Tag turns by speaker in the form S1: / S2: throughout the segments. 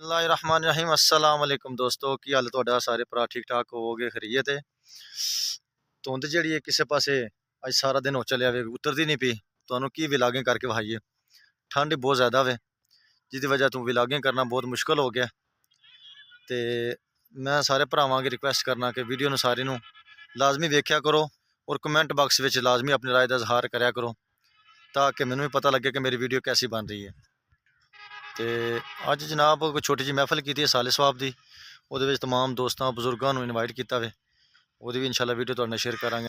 S1: बिस्मिल्लाहिर्रहमानिर्रहीम अस्सलाम वालेकुम दोस्तों की हाल तुहाडा सारे भरा ठीक ठाक होवोगे खरीयत है। धुंध जिहड़ी है किसे पासे अज सारा दिन हो चलिया वे उतरती नहीं पी तुहानू की विलागिंग करके वहाइए। ठंड बहुत ज़्यादा वे जिसकी वजह तो विलागिंग करना बहुत मुश्किल हो गया। तो मैं सारे भरावां अगे रिक्वेस्ट करना कि वीडियो सारी नू लाजमी वेख्या करो और कमेंट बॉक्स में लाजमी अपनी राय का इजहार कराया करो ताकि मैनू भी पता लगे कि मेरी वीडियो कैसी बन रही है। तो अज जनाब कोई छोटी जी महफिल की साले स्वाब की वो तमाम दोस्तों बजुर्गों को इनवाइट किया वे वो भी इंशाल्लाह वीडियो तुहाडे नाल शेयर करांगे।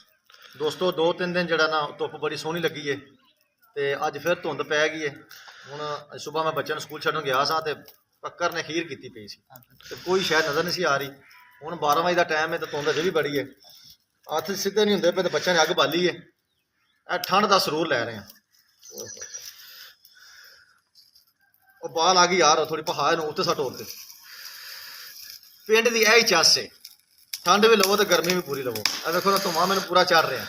S1: दोस्तों 2-3 दिन जरा ना धुप्प बड़ी सोहनी लगी है तो अज फिर धुंध पै गई है। हुण सुबह मैं बच्चों स्कूल छड्डण गया सा तो पक्कर ने खीर की पई सी ते कोई शायद नज़र नहीं सी आ रही। हुण 12 बजे का टाइम है तो धुंध अजे भी बड़ी है। हत्थ सीधे नहीं होंदे पे तो बच्चों ने अग बाली है। ठंड का सरूर लै रहे हैं। वो बाल आ गई यार थोड़ी पहाड़ उत्ते सट होते पिंड की यही चस है। ठंड भी लवो तो गर्मी भी पूरी लवो। देखो ना धुआं मैंने पूरा चल रहा
S2: है।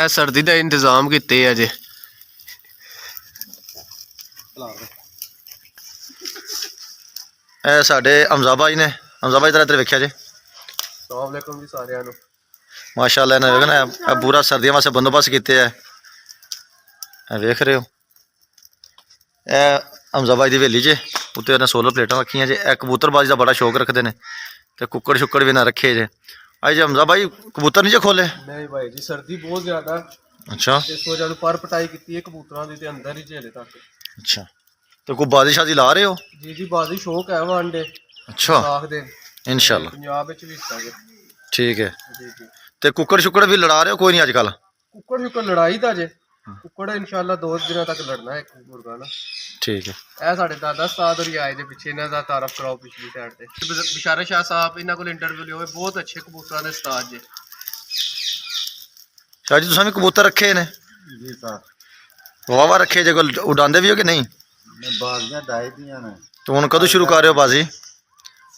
S2: सर्दी का इंतजाम किते अजे
S1: साडे हमजा भाई ने हमजा भाई तरह वेख्या जे
S2: जी सारिਆਂ ਨੂੰ
S1: माशाअल्लाह इन्हें वेखना पूरा सर्दियों वास्ते बंदोबस्त किए है। वेख रहे हो हमजा भाई की हवेली जे उत्ते उन्हें सोलर प्लेटा रखियां जे। कबूतरबाजी का बड़ा शौक रखते हैं तो कुक्कड़ शुक्कड़ भी ना रखे जे। अज हमजा भाई कबूतर नहीं जे खोले
S2: नहीं भाई जी सर्दी बहुत ज्यादा।
S1: अच्छा
S2: इस वजह से पर पटाई की है कबूतरों की अंदर ही झेले तक।
S1: अच्छा तो कोई बाजी शादी ला रहे हो?
S2: जी जी बाजी शौक है वांडे।
S1: अच्छा इंशाल्लाह
S2: पंजाब विच भी हिस्सा है।
S1: ठीक है
S2: जी जी
S1: तो कुक्कड़ शुक्कड़ भी लड़ा रहे हो? कोई नहीं अजकल
S2: कुक्कड़ शुक्कड़ लड़ाई था जे कुक्कड़ इंशाल्लाह 2 दिनों तक लड़ना है मुर्गा ना।
S1: ठीक है
S2: ਇਹ ਸਾਡੇ ਦਾਦਾ ਉਸਤਾਦ ਹੋਰੀ ਆਏ ਦੇ ਪਿੱਛੇ ਇਹਨਾਂ ਦਾ ਤਾਰਫ ਕਰਾਓ ਪਿਛਲੀ ਸਾਈਡ ਤੇ ਬਿਸ਼ਾਰਾ ਸ਼ਾਹ ਸਾਹਿਬ ਇਹਨਾਂ ਕੋਲ ਇੰਟਰਵਿਊ ਲਿਓ ਬਹੁਤ ਅੱਛੇ ਕਬੂਤਰਾਂ ਦੇ ਉਸਤਾਦ ਜੀ।
S1: शाह जी तुसां भी कबूतर रखे ने?
S3: जी सर
S1: वाह रखे जे कोई उड़ाते भी हो कि नहीं?
S3: बाजियां डाई दियां ने।
S1: तो हुण कदों शुरू कर रहे हो बाजी?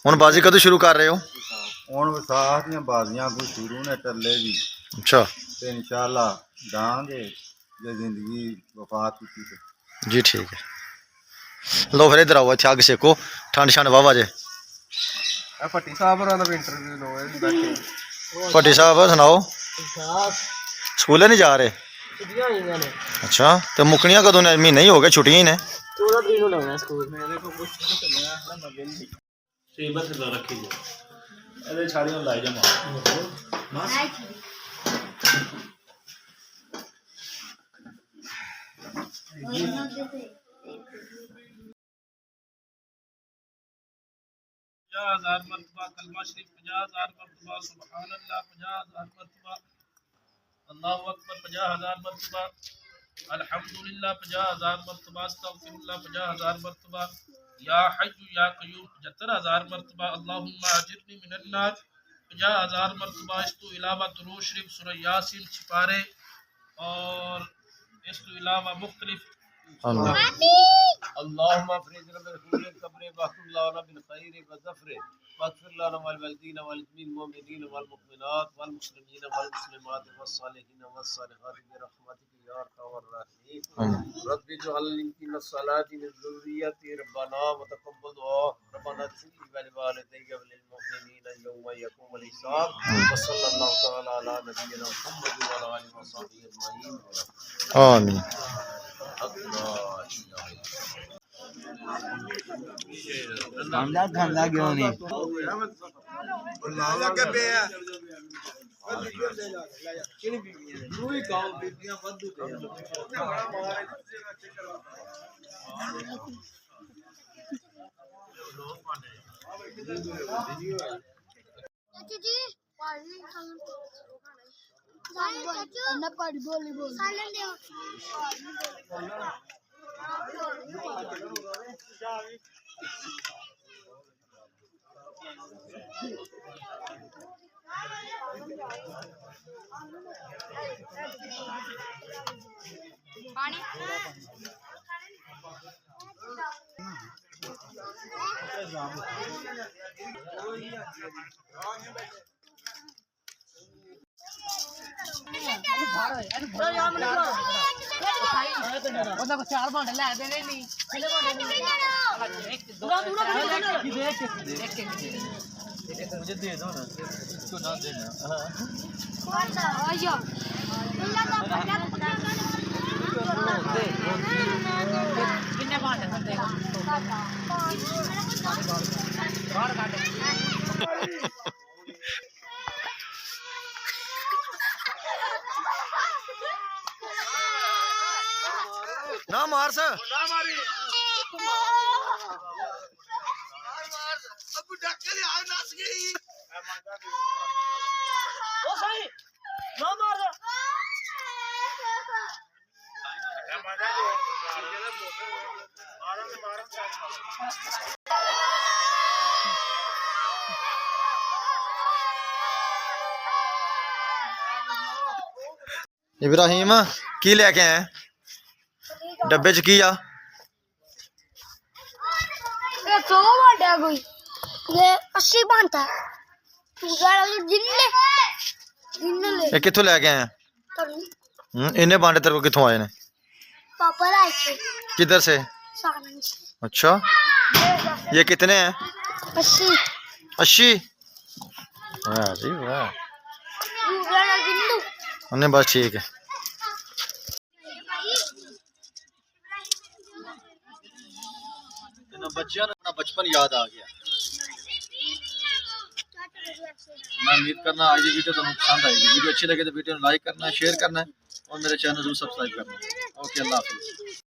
S1: हुण बाजी कदों शुरू कर रहे हो?
S3: हुण विसाख दियां बाजियां कोई शुरू ने टल्ले भी।
S1: अच्छा
S3: ते इंशाल्लाह दांगे जे जिंदगी वफात की ते।
S1: जी ठीक है लो फिर इधर आओ इत्थे अग सेको ठंड शंड वाह जे।
S2: ਇਹ ਭੱਟੀ ਸਾਹਿਬ ਹੋਰਾਂ ਦਾ ਵੀ ਇੰਟਰਵਿਊ ਲਓ ਇਹ ਬੈਠੇ।
S1: भट्टी साहब सुनाओ स्कूले नहीं जा रहे?
S2: ਛੁੱਟੀਆਂ ਹੋਈਆਂ ਨੇ।
S1: अच्छा तो मुकनियां कदों ने? महीने ही हो गए छुट्टियां ही ने।
S2: 14 ਤਰੀਕ ਨੂੰ ਲਾਉਣਾ ਸਕੂਲ ਮੇਰੇ ਕੋਲ ਕੁਝ ਨਹੀਂ ਚੱਲਿਆ ਹੈ ਨਾ ਮਗਨ ਦੀ
S4: सेबत ला रखी जो ਇਹਦੇ ਛਾੜੀਆਂ ਲਾਈ ਜਾ ਮਾਰ हजार मरतबा कलमा शरीफ 50,000 मरतबा सुभान अल्लाह 50,000 मरतबा अल्लाहु अकबर 50,000 मरतबा अल्हम्दुलिल्लाह 50,000 मरतबा अस्तगफिरुल्लाह 50,000 मरतबा या हय्यु या कय्यूम 75,000 मरतबा अल्लाहुम्मा अजिरनी मिनन नार 50,000 मरतबा। इसके अलावा दुरूद शरीफ सूरह यासीन छिपारे और इसके अलावा मुख्तलिफ अल्लाहुम्मा फरीज रब्बिल खुल कब्र वक़ुल्लाना बिल खैर व ज़फर वग़फिर लना वल वलिदीन वल मुमिनीन वल मुमिनात वल मुस्लिमीन वल मुस्लिमात वस सालिहीन वस सालिहात बिरहमतिक या अरहमर राहिमीन। रब्बि जअलनी मिन सलाती मिन ज़ुर्रिय्यति रब्बना व तक़ब्बल दुआ रब्बना इग़फिर वल वालिदैय वल मुमिनीन यौम यक़ूमुल हिसाब व सल्लल्लाहु तआला अला नबिय्यिना मुहम्मद व अला आलिहि व सहबिहि अजमईन
S1: आमीन।
S3: धंधा क्यों नहीं
S5: ਉਹਦਾ ਕੋ ਚਾਰ ਭਾਂਡੇ ਲੈ ਦੇਣੇ ਨਹੀਂ ਕਿਲੇ ਭਾਂਡੇ ਨਹੀਂ ਦੂਰਾ ਦੂਰਾ
S1: मुझे दे दो ना इसको ना देना
S5: ਕਿੰਨੇ ਭਾਂਡੇ ਹੁੰਦੇ ਬਾਹਰ ਕੱਢ
S1: ना मार सा
S5: ਉਹ ਸਹੀ ਨਾ ਮਾਰ
S1: इब्राहिम की लेके आए डब्बे च की आ
S6: ये तो बड़ा कोई ये 80 बनता है जिन्ने जिन्ने
S1: ये कित्थों लेके आए इन्ने बांटे तेरे को कित्थों आए ने
S6: पापा लाए थे
S1: किधर से
S6: सालन से
S1: अच्छा ये कितने हैं
S6: 80
S1: 80 वाह जी वाह
S6: जिन्नू
S1: हमने बस ठीक है बच्चियों ने अपना बचपन याद आ गया मैं उम्मीद करना आज की वीडियो तो पसंद आएगी वीडियो अच्छी लगे तो वीडियो को लाइक करना है शेयर करना है और मेरे चैनल जरूर सब्सक्राइब करना है ओके अल्लाह हाफिज़।